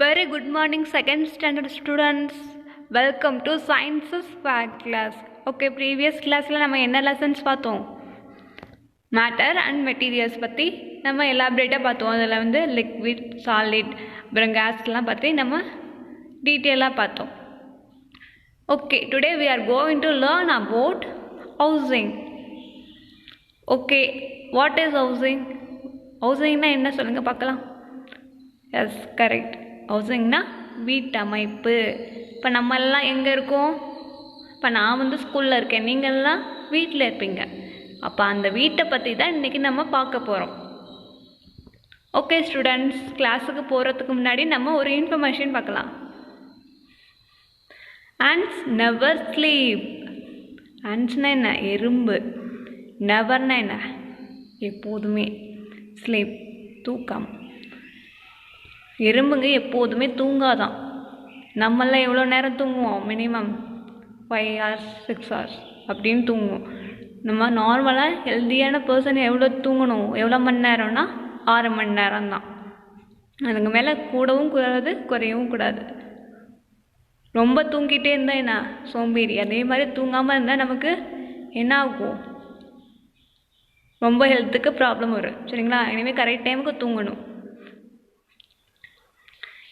Very good morning, second standard students. Welcome to Sciences Fact class. Okay, previous classல நம்ம என்ன lessons பார்த்தோம்? Matter and materials பற்றி நம்ம elaborate பார்த்தோம். அதில் வந்து liquid, solid, அப்புறம் gasலாம் பற்றி நம்ம டீட்டெயிலாக பார்த்தோம். Okay, today we are going to learn about housing. Okay, what is housing? Housingனா என்ன சொல்லுங்க பார்க்கலாம். Yes correct. ஹவுசிங்னா வீட்டமைப்பு. இப்போ நம்மெல்லாம் எங்கே இருக்கோம்? இப்போ நான் வந்து ஸ்கூலில் இருக்கேன், நீங்கள்லாம் வீட்டில் இருப்பீங்க. அப்போ அந்த வீட்டை பற்றி தான் இன்றைக்கி நம்ம பார்க்க போகிறோம். ஓகே ஸ்டூடெண்ட்ஸ், கிளாஸுக்கு போகிறதுக்கு முன்னாடி நம்ம ஒரு இன்ஃபர்மேஷன் பார்க்கலாம். ants never sleep. ஆண்ட்ஸ்னா என்ன? எறும்பு. நெவர்னா என்ன? எப்போதுமே. ஸ்லீப் தூக்கம். எறும்புங்க எப்போதுமே தூங்காதான். நம்மளாம் எவ்வளோ நேரம் தூங்குவோம்? மினிமம் 5 hours 6 hours அப்படின்னு தூங்குவோம். நம்ம நார்மலாக ஹெல்த்தியான பர்சன் எவ்வளோ தூங்கணும்? எவ்வளோ மணி நேரம்னா 6 மணி நேரம் தான். அதுக்கு மேலே கூடவும் கூடாது, குறையவும் கூடாது. ரொம்ப தூங்கிட்டே இருந்தால் என்ன? சோம்பேறி. அதே மாதிரி தூங்காமல் இருந்தால் நமக்கு என்ன ஆகும்? ரொம்ப ஹெல்த்துக்கு ப்ராப்ளம் வரும். சரிங்களா? இனிமேல் கரெக்ட் டைமுக்கு தூங்கணும்.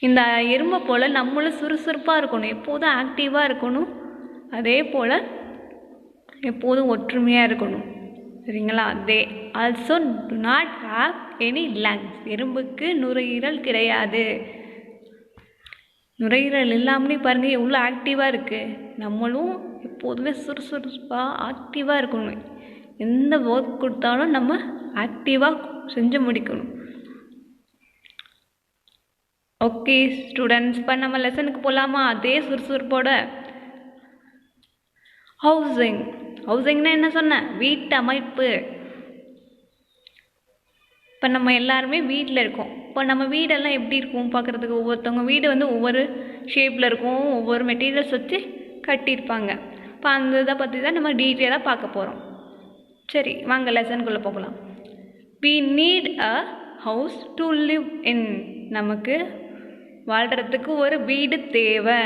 இந்த எறும்பை போல் நம்மளும் சுறுசுறுப்பாக இருக்கணும், எப்போதும் ஆக்டிவாக இருக்கணும். அதே போல் எப்போதும் ஒற்றுமையாக இருக்கணும். சரிங்களா? They also do not have any lungs. எறும்புக்கு நுரையீரல் கிடையாது. நுரையீரல் இல்லாமலே பாருங்கள் எவ்வளோ ஆக்டிவாக இருக்குது. நம்மளும் எப்போதுமே சுறுசுறுப்பாக ஆக்டிவாக இருக்கணும். எந்த ஒர்க் கொடுத்தாலும் நம்ம ஆக்டிவாக செஞ்சு முடிக்கணும். ஓகே ஸ்டூடெண்ட்ஸ், இப்போ நம்ம லெசனுக்கு போகலாமா? அதே சுறுசுறுப்போட. ஹவுசிங். ஹவுசிங்னா என்ன சொன்னேன்? வீட்டமைப்பு. இப்போ நம்ம எல்லாருமே வீட்டில் இருக்கோம். இப்போ நம்ம வீடெல்லாம் எப்படி இருக்கும் பார்க்குறதுக்கு? ஒவ்வொருத்தவங்க வீடு வந்து ஒவ்வொரு ஷேப்பில் இருக்கும், ஒவ்வொரு மெட்டீரியல்ஸ் வச்சு கட்டியிருப்பாங்க. இப்போ அந்த இதை பற்றி தான் நம்ம டீட்டெயிலாக பார்க்க போகிறோம். சரி வாங்க லெசனுக்குள்ளே போகலாம். we need a house to live in. நமக்கு வாழ்கிறதுக்கு ஒரு வீடு தேவை.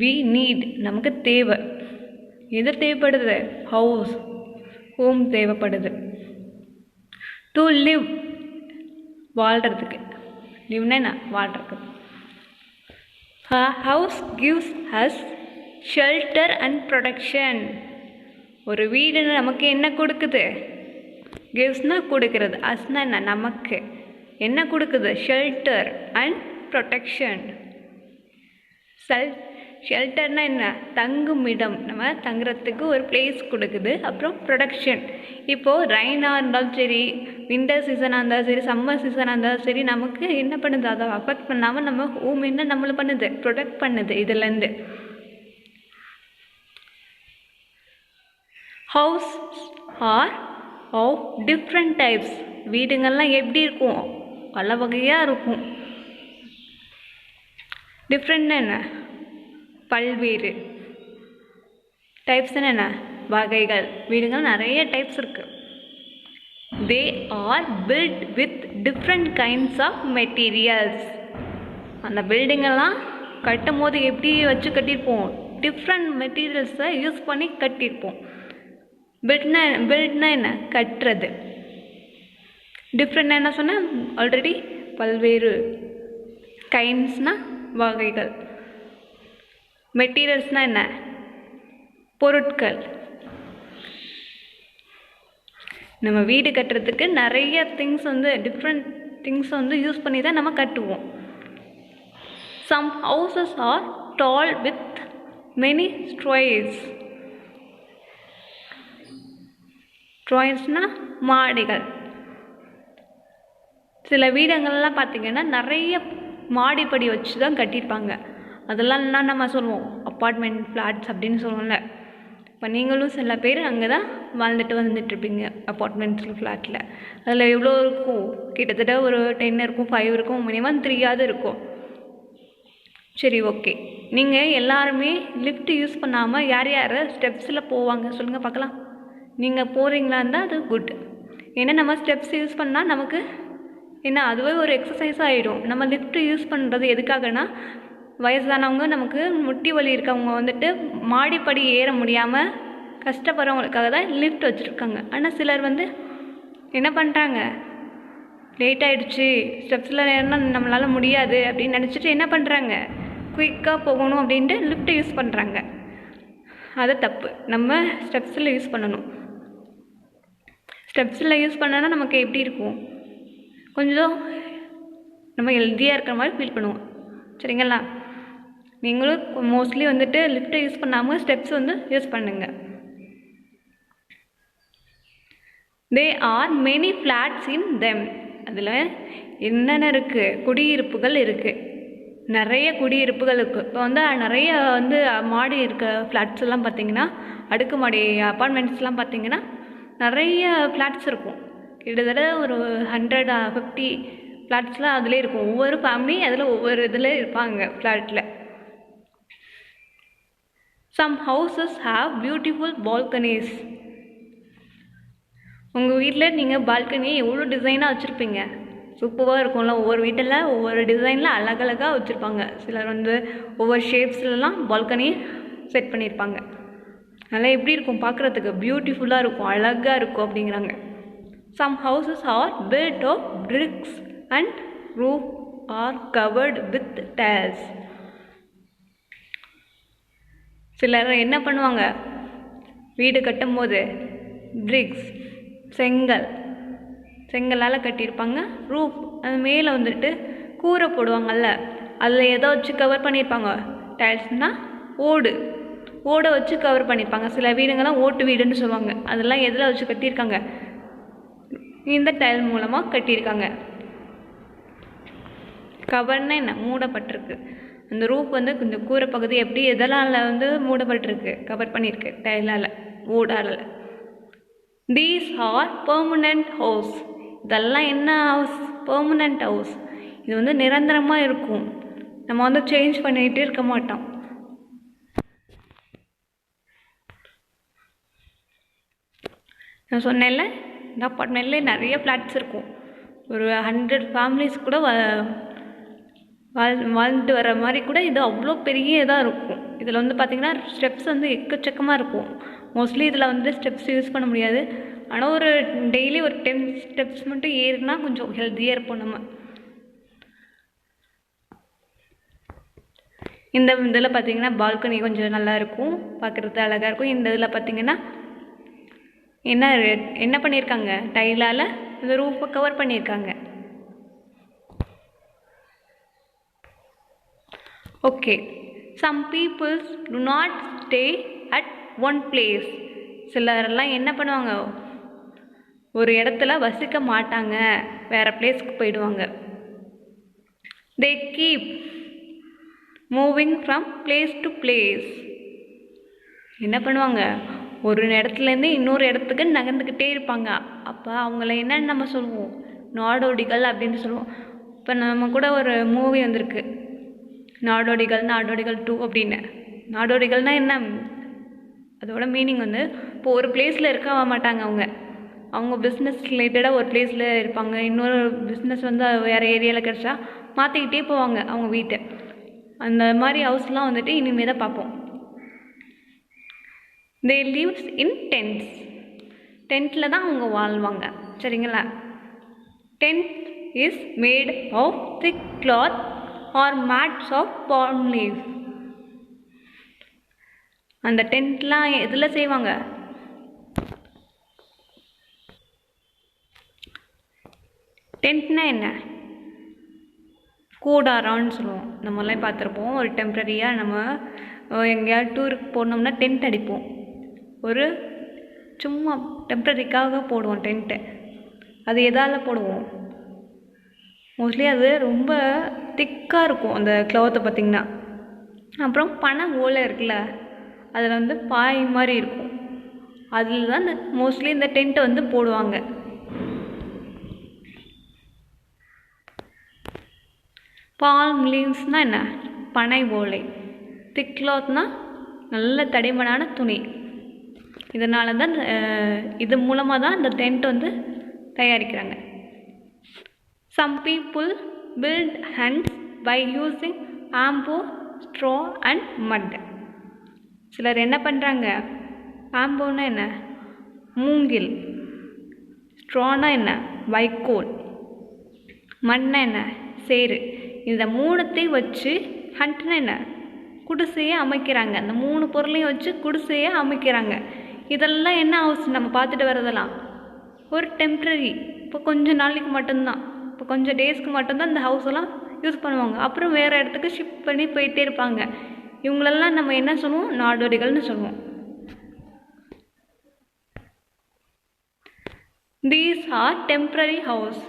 we need நமக்கு தேவை. எது தேவைப்படுது? ஹவுஸ், ஹோம் தேவைப்படுது. to live வாழ்கிறதுக்கு. லிவ்னா என்ன? வாழ்கிறதுக்கு. a house gives us shelter and protection. ஒரு வீடு நமக்கு என்ன கொடுக்குது? கிவ்ஸ்னா கொடுக்கறது. அஸ்னா என்ன? நமக்கு என்ன கொடுக்குது? Shelter and protection. ஷெல்டர்னா என்ன? தங்கும் இடம், நம்ம தங்குறதுக்கு ஒரு பிளேஸ் கொடுக்குது. அப்புறம் ப்ரொடெக்ஷன். இப்போது ரெயினாக இருந்தாலும் சரி, வின்டர் சீசனாக இருந்தாலும் சரி, சம்மர் சீசனாக இருந்தாலும் சரி, நமக்கு என்ன பண்ணுது? அதை அஃபெக்ட் பண்ணாமல் நம்ம ஹோம் என்ன நம்மளை பண்ணுது? ப்ரொடெக்ட் பண்ணுது இதுலேருந்து. House are of different types. வீடுங்கள்லாம் எப்படி இருக்கும்? பல வகையாக இருக்கும். டிஃப்ரெண்ட்னா என்ன? பல்வேறு. டைப்ஸ்னா என்ன? வகைகள். வீடுகள் நிறைய டைப்ஸ் இருக்குது. They are built with different kinds of materials. அந்த பில்டிங்கெல்லாம் கட்டும் போது எப்படி வச்சு கட்டியிருப்போம்? டிஃப்ரெண்ட் மெட்டீரியல்ஸை யூஸ் பண்ணி கட்டியிருப்போம். பில்ட்னா என்ன? கட்டுறது. டிஃப்ரெண்ட் என்ன சொன்னால் ஆல்ரெடி பல்வேறு. கைண்ட்ஸ்னால் வகைகள். மெட்டீரியல்ஸ்னால் என்ன? பொருட்கள். நம்ம வீடு கட்டுறதுக்கு நிறைய திங்ஸ் வந்து டிஃப்ரெண்ட் திங்ஸ் வந்து யூஸ் பண்ணி தான் நம்ம கட்டுவோம். Some houses are tall with many storeys. ஸ்ட்ராய்ஸ்னால் மாடிகள். சில வீடுங்கள்லாம் பார்த்திங்கன்னா நிறைய மாடிப்படி வச்சு தான் கட்டியிருப்பாங்க. அதெல்லாம் என்ன நம்ம சொல்லுவோம்? அப்பார்ட்மெண்ட் ஃப்ளாட்ஸ் அப்படின்னு சொல்லுவோம்ல. இப்போ நீங்களும் சில பேர் அங்கே தான் வாழ்ந்துட்டு வந்துட்டுருப்பீங்க அப்பார்ட்மெண்ட்ஸில், ஃப்ளாட்டில். அதில் எவ்வளோ இருக்கும்? கிட்டத்தட்ட ஒரு 10 இருக்கும், 5 இருக்கும், மினிமம் 3 இருக்கும். சரி ஓகே. நீங்கள் எல்லாருமே லிஃப்ட் யூஸ் பண்ணாமல் யார் யார் ஸ்டெப்ஸில் போவாங்க சொல்லுங்கள் பார்க்கலாம். நீங்கள் போகிறீங்களா இருந்தால் அது குட். ஏன்னா நம்ம ஸ்டெப்ஸ் யூஸ் பண்ணால் நமக்கு ஏன்னா அதுவே ஒரு எக்ஸசைஸாக ஆகிடும். நம்ம லிஃப்ட் யூஸ் பண்ணுறது எதுக்காகனா, வயசானவங்க, நமக்கு முட்டி வலி இருக்கவங்க வந்துட்டு மாடிப்படி ஏற முடியாமல் கஷ்டப்படுறவங்களுக்காக தான் லிஃப்ட் வச்சுருக்காங்க. ஆனால் சிலர் வந்து என்ன பண்ணுறாங்க, லேட் ஆகிடுச்சு, ஸ்டெப்ஸில் ஏறினா நம்மளால் முடியாது அப்படின்னு நினச்சிட்டு என்ன பண்ணுறாங்க, குயிக்காக போகணும் அப்படின்ட்டு லிஃப்ட்டை யூஸ் பண்ணுறாங்க. அது தப்பு. நம்ம ஸ்டெப்ஸில் யூஸ் பண்ணணும். ஸ்டெப்ஸில் யூஸ் பண்ணனா நமக்கு எப்படி இருக்கும், கொஞ்சம் நம்ம ஹெல்த்தியாக இருக்கிற மாதிரி ஃபீல் பண்ணுவோம். சரிங்களா? நீங்களும் மோஸ்ட்லி வந்துட்டு லிஃப்ட்டை யூஸ் பண்ணாமல் ஸ்டெப்ஸ் வந்து யூஸ் பண்ணுங்கள். They are many flats in them. அதில் என்னென்ன இருக்குது, குடியிருப்புகள் இருக்குது, நிறைய குடியிருப்புகள் இருக்குது. இப்போ வந்து நிறைய வந்து மாடி இருக்க ஃப்ளாட்ஸ் எல்லாம் பார்த்திங்கன்னா, அடுக்குமாடி அப்பார்ட்மெண்ட்ஸ்லாம் பார்த்திங்கன்னா நிறைய ஃப்ளாட்ஸ் இருக்கும். கிட்டத்தட்ட ஒரு 150 ஃப்ளாட்ஸ்லாம் அதிலே இருக்கும். ஒவ்வொரு ஃபேமிலி அதில் ஒவ்வொரு இதில் இருப்பாங்க ஃப்ளாட்டில். Some houses have beautiful balconies. உங்கள் வீட்டில் நீங்கள் பால்கனியை எவ்வளோ டிசைனாக வச்சுருப்பீங்க, சூப்பராக இருக்கும்ல. ஒவ்வொரு வீட்டில் ஒவ்வொரு டிசைனில் அழகழகாக வச்சுருப்பாங்க. சிலர் வந்து ஒவ்வொரு ஷேப்ஸ்லாம் பால்கனி செட் பண்ணியிருப்பாங்க. அதெல்லாம் எப்படி இருக்கும் பார்க்குறதுக்கு, பியூட்டிஃபுல்லாக இருக்கும், அழகாக இருக்கும் அப்படிங்கிறாங்க. Some houses are built of bricks and roof are covered with tiles. சிலர் என்ன பண்ணுவாங்க, வீடு கட்டும் போது பிரிக்ஸ், செங்கலால் கட்டியிருப்பாங்க. ரூஃப், அது மேலே வந்துட்டு கூரை போடுவாங்கல்ல, அதில் எதை வச்சு கவர் பண்ணியிருப்பாங்க, டைல்ஸ்னால் ஓடை வச்சு கவர் பண்ணியிருப்பாங்க. சில வீடுங்கள்லாம் ஓட்டு வீடுன்னு சொல்லுவாங்க. அதெல்லாம் எதில் வச்சு கட்டியிருக்காங்க, இந்த டைல் மூலமாக கட்டியிருக்காங்க. கவர்னா என்ன, மூடப்பட்டிருக்கு. அந்த ரூஃப் வந்து கொஞ்சம் கூரை பகுதி எப்படி எதனால் வந்து மூடப்பட்டிருக்கு, கவர் பண்ணியிருக்கு, டைலால், ஓடால். These are permanent house. இதெல்லாம் என்ன ஹவுஸ், பெர்மனண்ட் ஹவுஸ். இது வந்து நிரந்தரமாக இருக்கும், நம்ம வந்து சேஞ்ச் பண்ணிகிட்டே இருக்க மாட்டோம். நான் சொன்னேன்ல, இந்த அப்பார்ட்மெண்ட்லேயே நிறைய ஃப்ளாட்ஸ் இருக்கும். ஒரு 100 ஃபேமிலிஸ் கூட வாழ்ந்துட்டு வர மாதிரி கூட இது அவ்வளோ பெரிய இதாக இருக்கும். இதில் வந்து பார்த்திங்கன்னா ஸ்டெப்ஸ் வந்து எக்கச்சக்கமாக இருக்கும். மோஸ்ட்லி இதில் வந்து ஸ்டெப்ஸ் யூஸ் பண்ண முடியாது. ஆனால் ஒரு டெய்லி ஒரு 10 ஸ்டெப்ஸ் மட்டும் ஏறினா கொஞ்சம் ஹெல்த்தியாக இருப்போம் நம்ம. இந்த இதில் பார்த்திங்கன்னா பால்கனி கொஞ்சம் நல்லா இருக்கும், பார்க்குறது அழகாக இருக்கும். இந்த இதில் பார்த்திங்கன்னா என்ன பண்ணியிருக்காங்க, டைலால் இந்த ரூஃபை கவர் பண்ணியிருக்காங்க. Okay. Some peoples to not stay at one place. சிலரெல்லாம் என்ன பண்ணுவாங்க, ஒரு இடத்துல வசிக்க மாட்டாங்க, வேறு பிளேஸ்க்கு போயிடுவாங்க. They keep moving from place to place. என்ன பண்ணுவாங்க, ஒரு இடத்துலேருந்து இன்னொரு இடத்துக்கு நகர்ந்துக்கிட்டே இருப்பாங்க. அப்போ அவங்கள என்னன்னு நம்ம சொல்லுவோம், நாடோடிகள் அப்படின்னு சொல்லுவோம். இப்போ நம்ம கூட ஒரு மூவி வந்திருக்கு, நாடோடிகள் 2 அப்படின்னு. நாடோடிகள்னால் என்ன, அதோட மீனிங் வந்து இப்போ ஒரு பிளேஸில் இருக்க மாட்டாங்க. அவங்க பிஸ்னஸ் ரிலேட்டடாக ஒரு பிளேஸில் இருப்பாங்க. இன்னொரு பிஸ்னஸ் வந்து வேறு ஏரியாவில் கிடச்சா மாற்றிக்கிட்டே போவாங்க அவங்க வீட்டை. அந்த மாதிரி ஹவுஸ்லாம் வந்துட்டு இனிமேல் தான் பார்ப்போம். தே லிவ்ஸ் இன் டென்ட்ஸ். டென்ட்டில் தான் அவங்க வாழ்வாங்க. சரிங்களா? Tent is made of thick cloth or mats of palm leave. அந்த டென்ட்லாம் எதில் செய்வாங்க, டென்ட்னா என்ன, கூடாரான்னு சொல்லுவோம். நம்மளாம் பார்த்துருப்போம். ஒரு டெம்ப்ரரியாக நம்ம எங்கேயாவது டூருக்கு போனோம்னா டென்ட் அடிப்போம். ஒரு சும்மா டெம்ப்ரரிக்காக போடுவோம் டென்ட்டு. அது எதால் போடுவோம், மோஸ்ட்லி அது ரொம்ப திக்காக இருக்கும் அந்த க்ளாத்தை பார்த்திங்கன்னா. அப்புறம் பனை ஓலை இருக்குல்ல, அதில் வந்து பாய் மாதிரி இருக்கும். அதில் தான் மோஸ்ட்லி இந்த டென்ட்டை வந்து போடுவாங்க. பால்ம் லீவ்ஸ்னால் என்ன, பனை ஓலை. திக் கிளாத்னால் நல்ல தடிமனான துணி. இதனால தான் இது மூலமாக தான் இந்த டென்ட் வந்து தயாரிக்கிறாங்க. Some people build huts by using bamboo, straw and mud. சிலர் என்ன பண்ணுறாங்க, பாம்போன்னா என்ன, மூங்கில், ஸ்ட்ரானா என்ன, வைக்கோல், மண்ணா என்ன, சேரு, இந்த மூணுத்தையும் வச்சு ஹண்ட்னா என்ன, குடிசையை அமைக்கிறாங்க. அந்த 3 பொருளையும் வச்சு குடிசையை அமைக்கிறாங்க. இதெல்லாம் என்ன ஹவுஸ் நம்ம பார்த்துட்டு வரதெல்லாம் ஒரு டெம்ப்ரரி, இப்போ கொஞ்சம் நாளைக்கு மட்டும்தான், இப்போ கொஞ்சம் டேஸ்க்கு மட்டும்தான் இந்த ஹவுஸ் எல்லாம் யூஸ் பண்ணுவாங்க. அப்புறம் வேறு இடத்துக்கு ஷிஃப்ட் பண்ணி போயிட்டே இருப்பாங்க. இவங்களெல்லாம் நம்ம என்ன சொல்லுவோம், நாடோடிகள்னு சொல்லுவோம். These are temporary house.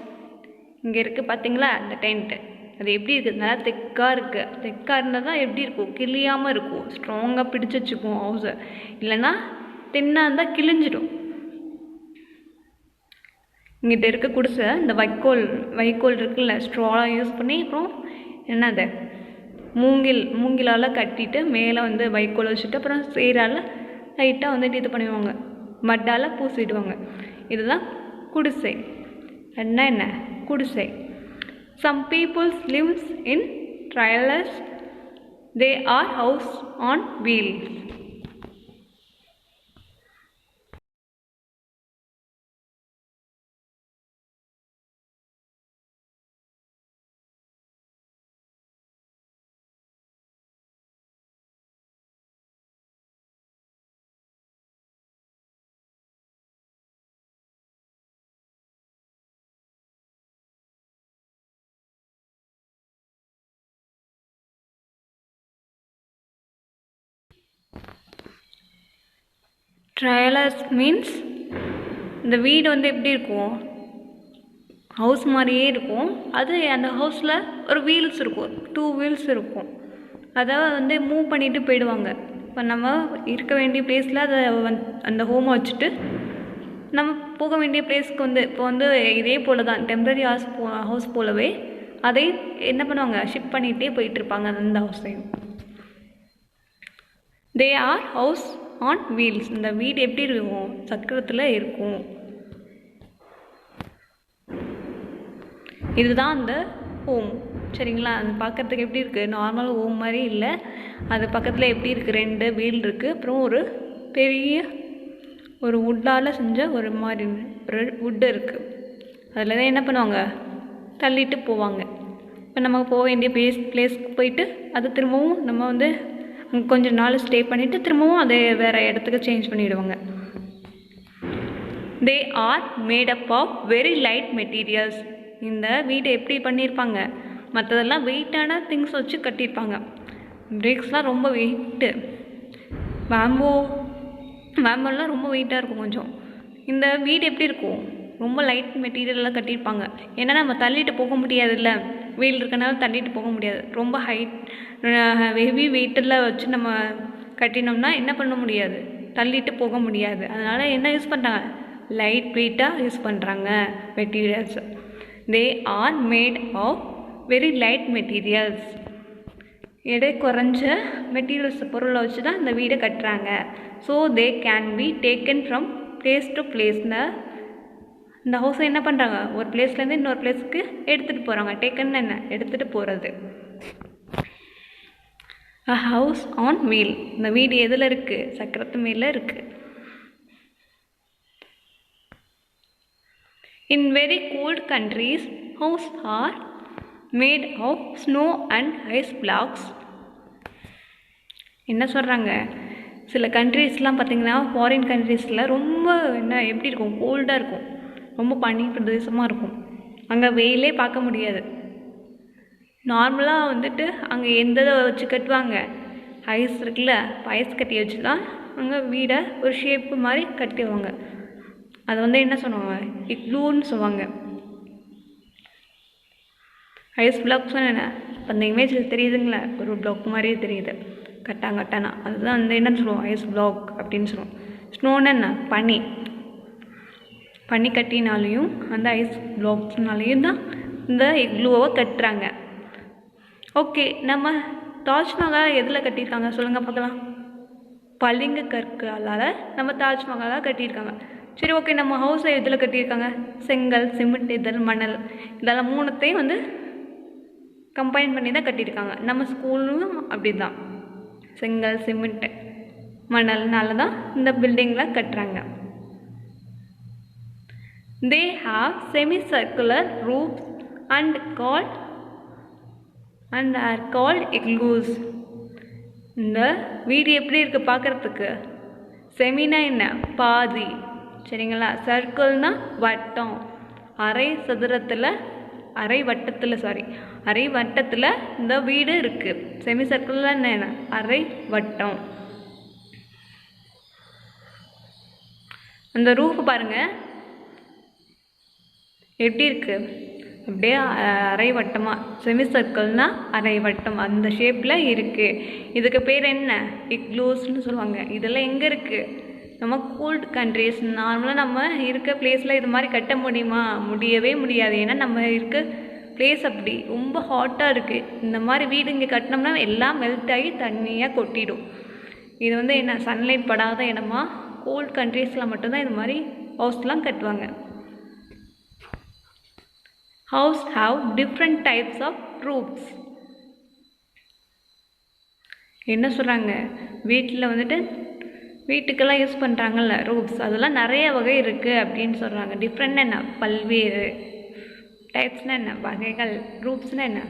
இங்கே இருக்குது பார்த்தீங்களா அந்த டென்ட்டு, அது எப்படி இருக்குது, நல்லா தெக்காக இருக்குது. தெக்காக இருந்தால் தான் எப்படி இருக்கும், கிளியாமல் இருக்கும், ஸ்ட்ராங்காக பிடிச்சி வச்சுக்கும் ஹவுஸை. இல்லைன்னா தின்னாக இருந்தால் கிழிஞ்சிடும். இங்கிட்ட இருக்க குடிசை இந்த வைக்கோல் இருக்குல்ல, ஸ்ட்ராலாம் யூஸ் பண்ணி அப்புறம் என்னது மூங்கிலால் கட்டிட்டு மேலே வந்து வைக்கோல் வச்சுட்டு அப்புறம் சேரால் லைட்டாக வந்துட்டு இது பண்ணுவாங்க, மட்டால் பூசிடுவாங்க. இதுதான் குடிசை. என்ன குடிசை. Some people lives in trailers. They are house on wheels. Trailers means இந்த வீடு வந்து எப்படி இருக்கும், ஹவுஸ் மாதிரியே இருக்கும். அது அந்த ஹவுஸில் ஒரு வீல்ஸ் இருக்கும், 2 வீல்ஸ் இருக்கும். அதை வந்து மூவ் பண்ணிட்டு போயிடுவாங்க. இப்போ நம்ம இருக்க வேண்டிய பிளேஸில் அதை அந்த ஹோமை வச்சுட்டு நம்ம போக வேண்டிய பிளேஸ்க்கு வந்து இப்போ வந்து இதே போல் தான் டெம்ப்ரரி ஹவுஸ் போலவே அதை என்ன பண்ணுவாங்க, ஷிஃப்ட் பண்ணிகிட்டே போயிட்டுருப்பாங்க அந்த ஹவுஸையும். They are house on wheels. இந்த வீடு எப்படி இருக்கும், சக்கரத்தில் இருக்கும். இதுதான் அந்த ஹோம். சரிங்களா, அது பார்க்குறதுக்கு எப்படி இருக்குது, நார்மல் ஹோம் மாதிரி இல்லை. அது பக்கத்தில் எப்படி இருக்குது, 2 வீல் இருக்குது. அப்புறம் ஒரு பெரிய ஒரு வுட்டால் செஞ்ச ஒரு மாதிரி ஒரு வுட்டு இருக்குது. அதில் தான் என்ன பண்ணுவாங்க, தள்ளிட்டு போவாங்க. இப்போ நம்ம போக வேண்டிய பிளேஸ்க்கு போயிட்டு அது திரும்பவும் நம்ம வந்து கொஞ்சம் நாள் ஸ்டே பண்ணிவிட்டு திரும்பவும் அதை வேறு இடத்துக்கு சேஞ்ச் பண்ணிவிடுவாங்க. They are made up of very light materials. இந்த வீடு எப்படி பண்ணியிருப்பாங்க, மற்றதெல்லாம் வெயிட்டான திங்ஸ் வச்சு கட்டியிருப்பாங்க. பிரேக்ஸ்லாம் ரொம்ப வெயிட்டு, பேம்போலாம் ரொம்ப வெயிட்டாக இருக்கும் கொஞ்சம். இந்த வீடு எப்படி இருக்கும், ரொம்ப லைட் மெட்டீரியல்லாம் கட்டியிருப்பாங்க. ஏன்னா நம்ம தள்ளிட்டு போக முடியாதுல்ல, வீல் இருக்கனால தள்ளிட்டு போக முடியாது. ரொம்ப ஹெவி வெயிட்டெல்லாம் வச்சு நம்ம கட்டினோம்னா என்ன பண்ண முடியாது, தள்ளிட்டு போக முடியாது. அதனால் என்ன யூஸ் பண்ணுறாங்க, லைட் வெயிட்டாக யூஸ் பண்ணுறாங்க materials. They are made of very light materials. எடை குறைஞ்ச மெட்டீரியல்ஸ் பொருளை வச்சு தான் இந்த வீடை கட்டுறாங்க. So they can be taken from place to பிளேஸ்னு இந்த ஹவுஸை என்ன பண்ணுறாங்க, ஒரு பிளேஸ்லேருந்து இன்னொரு பிளேஸ்க்கு எடுத்துகிட்டு போகிறாங்க. டேக்கன் என்ன, எடுத்துகிட்டு போகிறது. A house on wheel. இந்த வீடு எதில் இருக்குது, சக்கரத்து மேலே இருக்குது. In very cold countries house are made of snow and ice blocks. என்ன சொல்கிறாங்க, சில கண்ட்ரீஸ்லாம் பார்த்திங்கன்னா ஃபாரின் கண்ட்ரீஸில் ரொம்ப என்ன எப்படி இருக்கும், கோல்டாக இருக்கும், ரொம்ப பனி பிரதேசமாக இருக்கும். அங்கே வெயிலே பார்க்க முடியாது. நார்மலாக வந்துட்டு அங்கே எந்த வச்சு கட்டுவாங்க, ஐஸ் இருக்குல்ல, ஐஸ் கட்டி வச்சு தான் அங்கே வீடை ஒரு ஷேப்பு மாதிரி கட்டுவாங்க. அதை வந்து என்ன சொல்லுவாங்க, இக்லூன்னு சொல்லுவாங்க. ஐஸ் பிளாக்ஸ் என்ன, இப்போ அந்த இமேஜில் தெரியுதுங்களா, ஒரு பிளாக் மாதிரியே தெரியுது, கட்டானா அதுதான் வந்து என்ன சொல்லுவோம், ஐஸ் பிளாக் அப்படின்னு சொல்லுவோம். ஸ்னோன்னு என்ன, பனி கட்டினாலையும் அந்த ஐஸ் பிளாக்ஸ்னாலையும் தான் இந்த இக்லூவை கட்டுறாங்க. ஓகே, நம்ம தாஜ்மஹால் எதில் கட்டியிருக்காங்க சொல்லுங்கள் பார்க்கலாம். பளிங்கு கற்களால் நம்ம தாஜ்மஹாலாக கட்டியிருக்காங்க. சரி ஓகே, நம்ம ஹவுஸை எதில் கட்டியிருக்காங்க? செங்கல், சிமெண்ட், மணல், இதெல்லாம் மூணுத்தையும் வந்து கம்பைன் பண்ணி தான் கட்டியிருக்காங்க. நம்ம ஸ்கூலும் அப்படி தான், செங்கல், சிமெண்ட், மணல்னால தான் இந்த பில்டிங்கில் கட்டுறாங்க. They have semicircular roofs and are called igloos. இந்த வீடு எப்படி இருக்குது பார்க்குறதுக்கு? செமினா என்ன? பாதி, சரிங்களா? சர்க்கிள்னா வட்டம், அரை வட்டத்தில் இந்த வீடு இருக்குது. செமி சர்க்கிளில் என்ன? அரை வட்டம். அந்த ரூஃப் பாருங்கள் எப்படி இருக்குது, அப்படியே அரை வட்டமாக, செமி சர்க்கிள்னால் அரை வட்டம் அந்த ஷேப்பில் இருக்குது. இதுக்கு பேர் என்ன? இக்லூஸ்ன்னு சொல்லுவாங்க. இதெல்லாம் எங்கே இருக்குது? நம்ம கூல்டு கண்ட்ரீஸ். நார்மலாக நம்ம இருக்க பிளேஸில் இது மாதிரி கட்ட முடியுமா? முடியவே முடியாது. ஏன்னா நம்ம இருக்க பிளேஸ் அப்படி ரொம்ப ஹாட்டாக இருக்குது. இந்த மாதிரி வீடு இங்கே கட்டினோம்னா எல்லாம் மெல்ட் ஆகி தண்ணியாக கொட்டிடும். இது வந்து என்ன, சன்லைட் படாத இடமா கோல்டு கண்ட்ரீஸில் மட்டும்தான் இது மாதிரி ஹவுஸ்லாம் கட்டுவாங்க. House have different types of roofs. என்ன சொல்கிறாங்க? வீட்டில் வந்துட்டு வீட்டுக்கெல்லாம் யூஸ் பண்ணுறாங்கல்ல ரூப்ஸ், அதெல்லாம் நிறைய வகை இருக்குது அப்படின்னு சொல்கிறாங்க. டிஃப்ரெண்ட் என்ன? பல்வேறு. டைப்ஸ்னால் என்ன? வகைகள். ரூப்ஸ்னால் என்ன?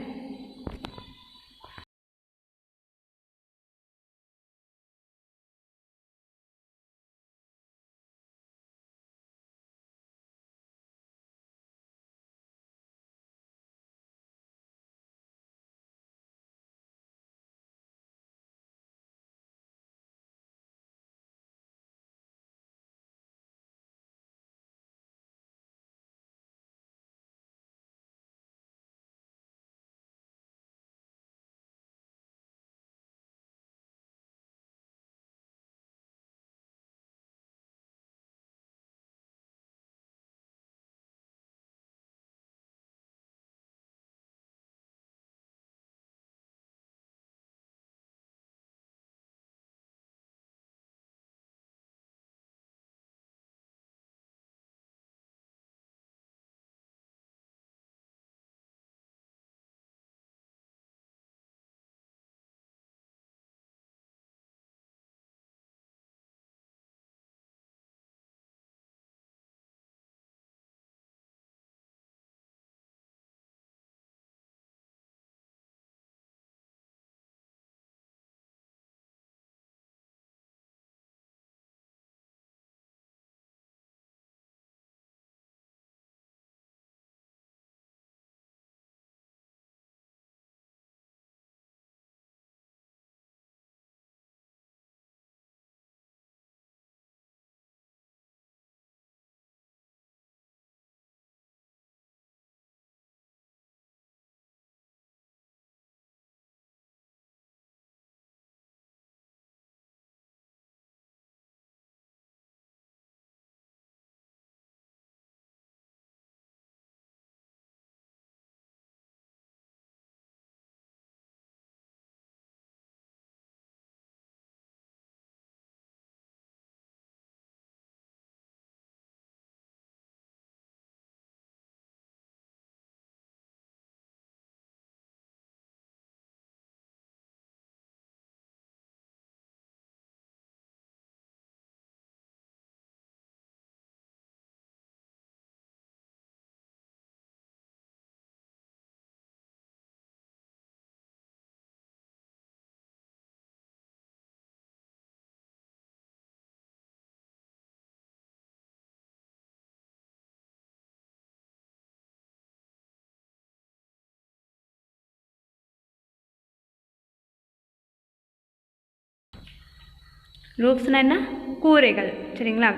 ரூப்ஸ்னால் என்ன? கூரைகள், சரிங்களா?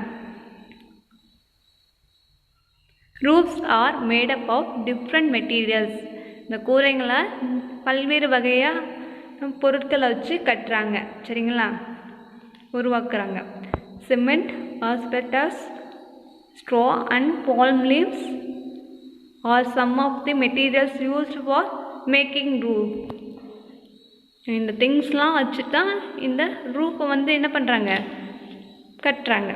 Roofs are made up of different materials. இந்த கூரைங்களை பல்வேறு வகையாக பொருட்களை வச்சு கட்டுறாங்க, சரிங்களா? உருவாக்குறாங்க. Cement, asbestos, straw and palm leaves are some of the materials used for making roof. இந்த திங்ஸ்லாம் வச்சு தான் இந்த ரூஃபை வந்து என்ன பண்ணுறாங்க? கட்டுறாங்க.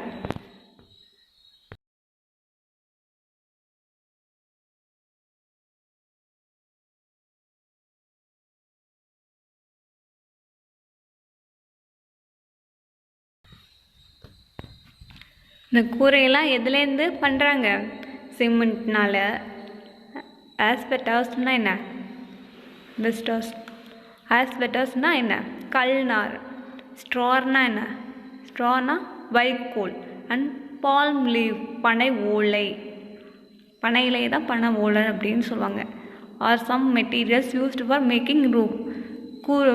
இந்த கூரையெல்லாம் எதுலேருந்து பண்ணுறாங்க? சிமெண்ட்னால. ஆஸ்பெட்டாஸ்னால் என்ன? பெஸ்டாஸ். ஆஸ்பெட்டாஸ்னால் என்ன? கல்நார். ஸ்ட்ரார்னா என்ன? ஸ்ட்ரானா வைக்கோல். அண்ட் பால்ம் லீவ் பனை ஓலை. பனை இலை தான் பனை ஓலை அப்படின்னு சொல்லுவாங்க. Are some materials used for making room.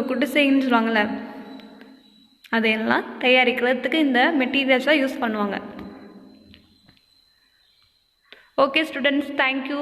குடிசைன்னு சொல்லுவாங்கள்ல, அதையெல்லாம் தயாரிக்கிறதுக்கு இந்த மெட்டீரியல்ஸாக யூஸ் பண்ணுவாங்க. Okay students, thank you.